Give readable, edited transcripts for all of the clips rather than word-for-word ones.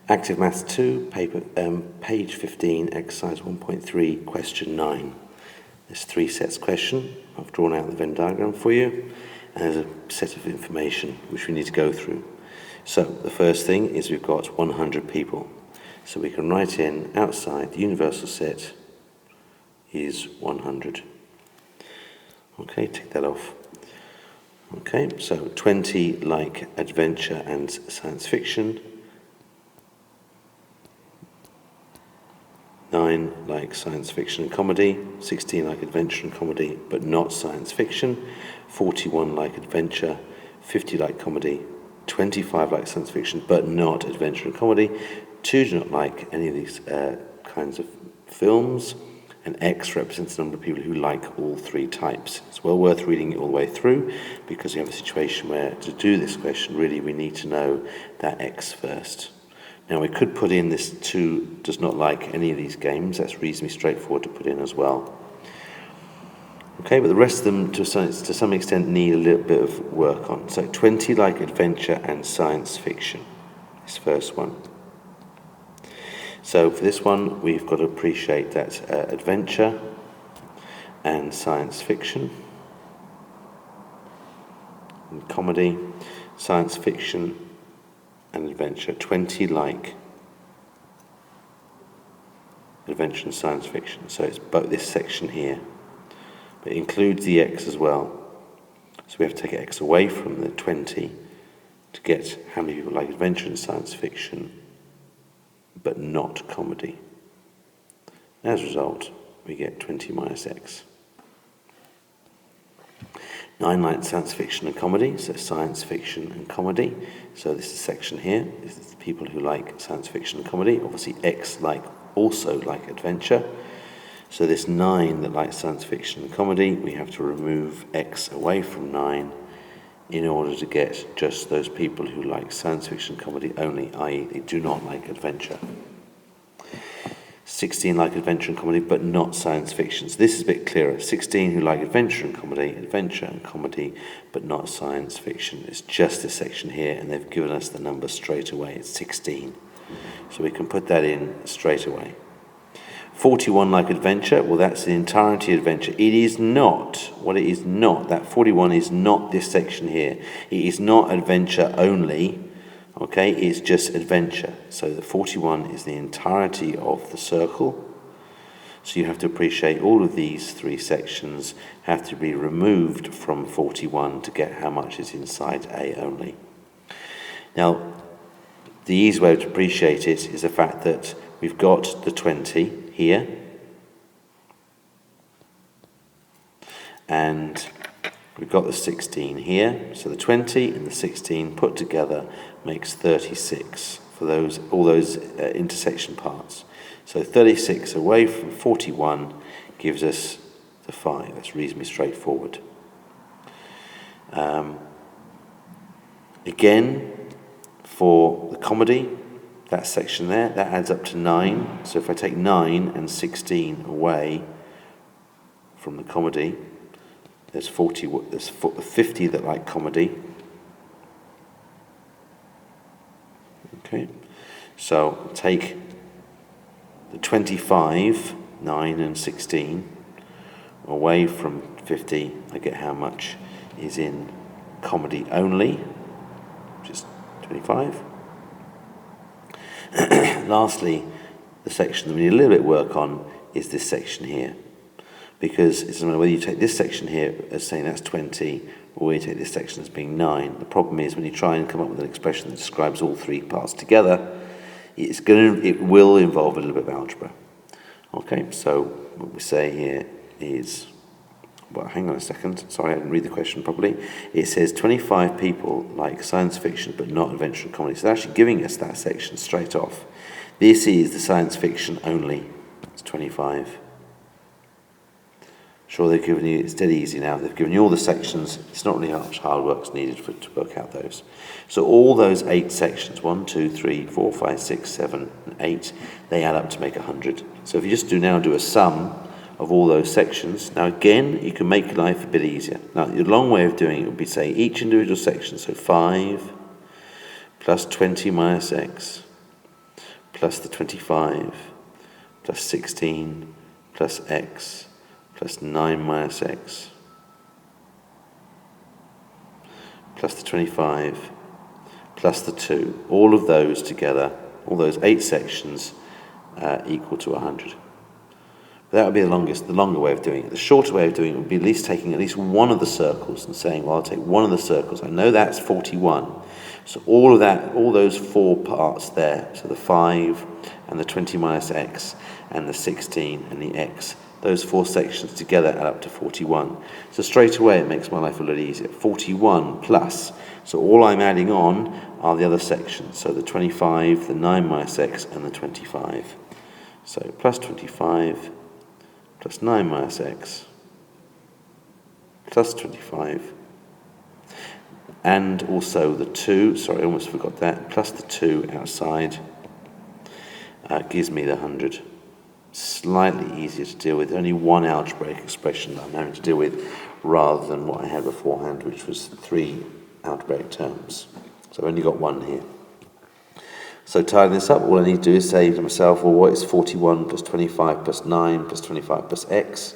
Active Maths 2, page 15, exercise 1.3, question 9. There's 3 sets question. I've drawn out the Venn diagram for you, and there's a set of information which we need to go through. So the first thing is we've got 100 people. So we can write in outside the universal set is 100. Okay, tick that off. Okay, so 20 like adventure and science fiction. 9 like science fiction and comedy, 16 like adventure and comedy, but not science fiction, 41 like adventure, 50 like comedy, 25 like science fiction, but not adventure and comedy, 2 do not like any of these kinds of films, and X represents the number of people who like all 3 types. It's well worth reading it all the way through, because we have a situation where to do this question, really we need to know that X first. Now we could put in this 2 does not like any of these games. That's reasonably straightforward to put in as well. Okay, but the rest of them to some extent need a little bit of work on. So 20 like adventure and science fiction, this first one. So for this one we've got to appreciate that adventure and science fiction, and comedy, science fiction and adventure, 20 like adventure and science fiction. So it's both this section here, but it includes the X as well. So we have to take X away from the 20 to get how many people like adventure and science fiction, but not comedy. As a result, we get 20 minus X. 9 like science fiction and comedy, so science fiction and comedy. So this is section here. This is the people who like science fiction and comedy. Obviously X also like adventure. So this 9 that likes science fiction and comedy, we have to remove X away from 9 in order to get just those people who like science fiction and comedy only, i.e. they do not like adventure. 16 like adventure and comedy, but not science fiction. So this is a bit clearer. 16 who like adventure and comedy, but not science fiction. It's just this section here, and they've given us the number straight away. It's 16. So we can put that in straight away. 41 like adventure, well that's the entirety of adventure. It is not, what it is not, that 41 is not this section here. It is not adventure only. Okay, it's just adventure. So the 41 is the entirety of the circle. So you have to appreciate all of these 3 sections have to be removed from 41 to get how much is inside A only. Now, the easy way to appreciate it is the fact that we've got the 20 here, and we've got the 16 here. So the 20 and the 16 put together makes 36 for all those intersection parts. So 36 away from 41 gives us the 5. That's reasonably straightforward. Again, for the comedy, that section there, that adds up to 9. So if I take 9 and 16 away from the comedy, there's 50 that like comedy. Okay, so take the 25, 9 and 16 away from 50, I get how much is in comedy only, which is 25. Lastly, the section that we need a little bit of work on is this section here, because it doesn't matter whether you take this section here as saying that's 20, or you take this section as being 9. The problem is when you try and come up with an expression that describes all 3 parts together, it will involve a little bit of algebra. Okay, so what we say here is, well, hang on a second, sorry I didn't read the question properly. It says 25 people like science fiction but not adventure and comedy. So they're actually giving us that section straight off. This is the science fiction only. It's 25. Sure, they've given you, it's dead easy now, they've given you all the sections. It's not really much hard work needed to work out those. So all those 8 sections, 1, 2, 3, 4, 5, 6, 7, and 8, they add up to make 100. So if you just do a sum of all those sections, now again, you can make life a bit easier. Now, the long way of doing it would be, say, each individual section, so 5 plus 20 minus x, plus the 25 plus 16 plus x plus 9 minus x plus the 25 plus the 2. All of those together, all those 8 sections equal to 100. That would be the longer way of doing it. The shorter way of doing it would be at least taking at least one of the circles and saying, well, I'll take one of the circles. I know that's 41. So all of that, all those 4 parts there, so the 5 and the 20 minus x and the 16 and the x, those 4 sections together add up to 41. So straight away it makes my life a little easier. 41 plus, so all I'm adding on are the other sections. So the 25, the 9 minus x and the 25. So plus 25 plus 9 minus x plus 25, and also the 2, sorry, I almost forgot that, plus the 2 outside gives me the 100. Slightly easier to deal with, only one algebraic expression that I'm having to deal with rather than what I had beforehand, which was 3 algebraic terms. So I've only got one here. So tying this up, all I need to do is say to myself, well, what is 41 plus 25 plus 9 plus 25 plus x?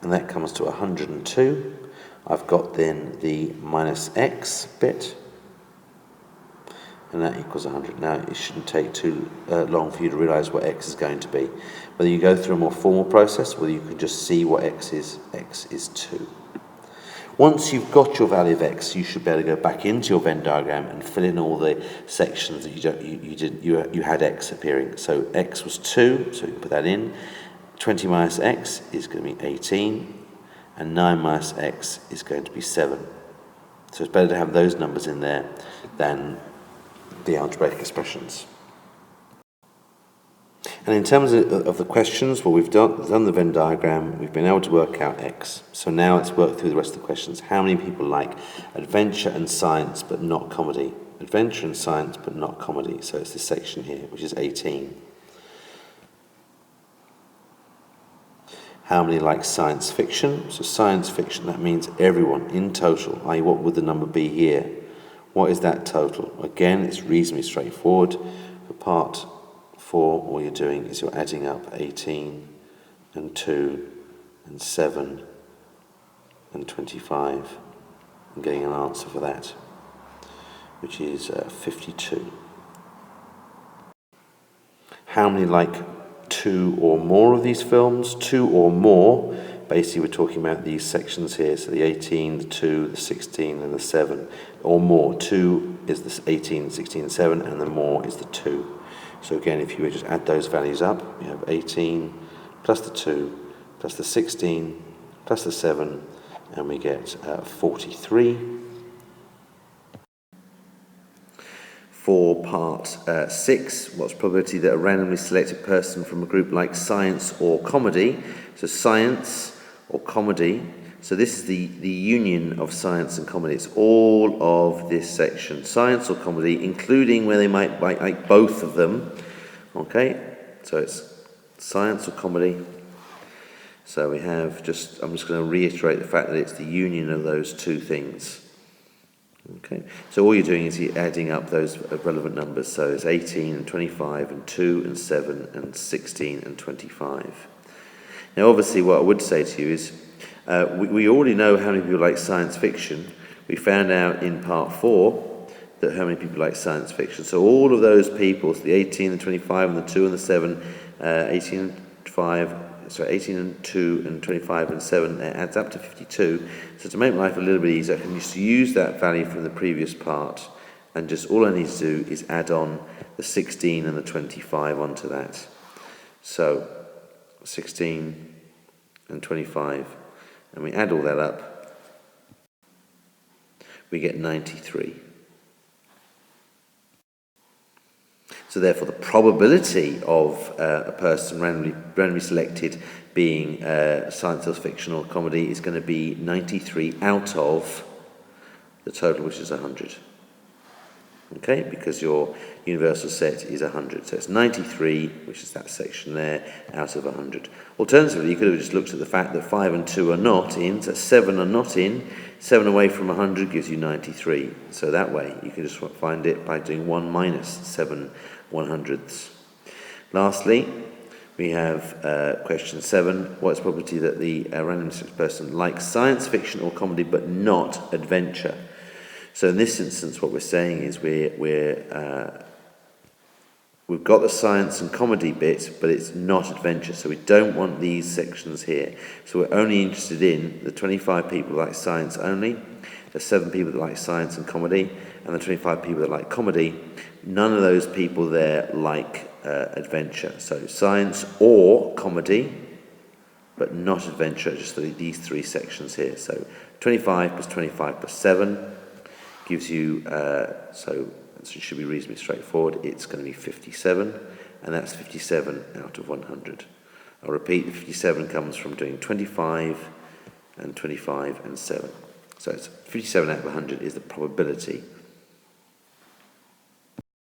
And that comes to 102. I've got then the minus x bit, and that equals 100. Now, it shouldn't take too long for you to realise what x is going to be. Whether you go through a more formal process, whether you can just see what x is 2. Once you've got your value of x, you should be able to go back into your Venn diagram and fill in all the sections that you had x appearing. So x was 2, so you can put that in. 20 minus x is going to be 18, and 9 minus x is going to be 7. So it's better to have those numbers in there than the algebraic expressions. And in terms of the questions, well, we've done the Venn diagram, we've been able to work out x. So now let's work through the rest of the questions. How many people like adventure and science but not comedy? Adventure and science but not comedy. So it's this section here, which is 18. How many like science fiction? So science fiction, that means everyone in total, i.e. what would the number be here? What is that total? Again, it's reasonably straightforward. For part 4, all you're doing is you're adding up 18 and 2 and 7 and 25 and getting an answer for that, which is 52. How many like 2 or more of these films? 2 or more, basically we're talking about these sections here, so the 18, the 2, the 16 and the 7, or more. 2 is the 18, 16 and 7, and the more is the 2. So again, if you would just add those values up, we have 18 plus the 2 plus the 16 plus the 7, and we get 43. For part 6, what's the probability that a randomly selected person from a group likes science or comedy? So science or comedy. So this is the union of science and comedy. It's all of this section. Science or comedy, including where they might like both of them. Okay, so it's science or comedy. So we have I'm just going to reiterate the fact that it's the union of those two things. Okay, so all you're doing is you're adding up those relevant numbers. So it's 18 and 25 and 2 and 7 and 16 and 25. Now obviously what I would say to you is we already know how many people like science fiction. We found out in part 4 that how many people like science fiction. So all of those people, so the 18 and 25 and the 2 and the 7, 18 and 18 and 2 and 25 and 7, it adds up to 52. So to make life a little bit easier, I can just use that value from the previous part, and just all I need to do is add on the 16 and the 25 onto that. So 16 and 25, and we add all that up, we get 93. So therefore the probability of a person randomly selected being science or fiction or comedy is going to be 93 out of the total, which is 100. okay, because your universal set is 100. So it's 93, which is that section there, out of 100. Alternatively, you could have just looked at the fact that 5 and 2 are not in, so 7 are not in. 7 away from 100 gives you 93. So that way, you can just find it by doing 1 minus 7 100ths. Lastly, we have question 7. What's the probability that the random person likes science fiction or comedy but not adventure? So in this instance, what we're saying is we've got the science and comedy bit, but it's not adventure. So we don't want these sections here. So we're only interested in the 25 people that like science only, the 7 people that like science and comedy, and the 25 people that like comedy. None of those people there like adventure. So science or comedy, but not adventure, just these 3 sections here. So 25 plus 25 plus 7 gives you, so it should be reasonably straightforward. It's going to be 57, and that's 57 out of 100. I'll repeat, the 57 comes from doing 25 and 25 and 7. So it's 57 out of 100 is the probability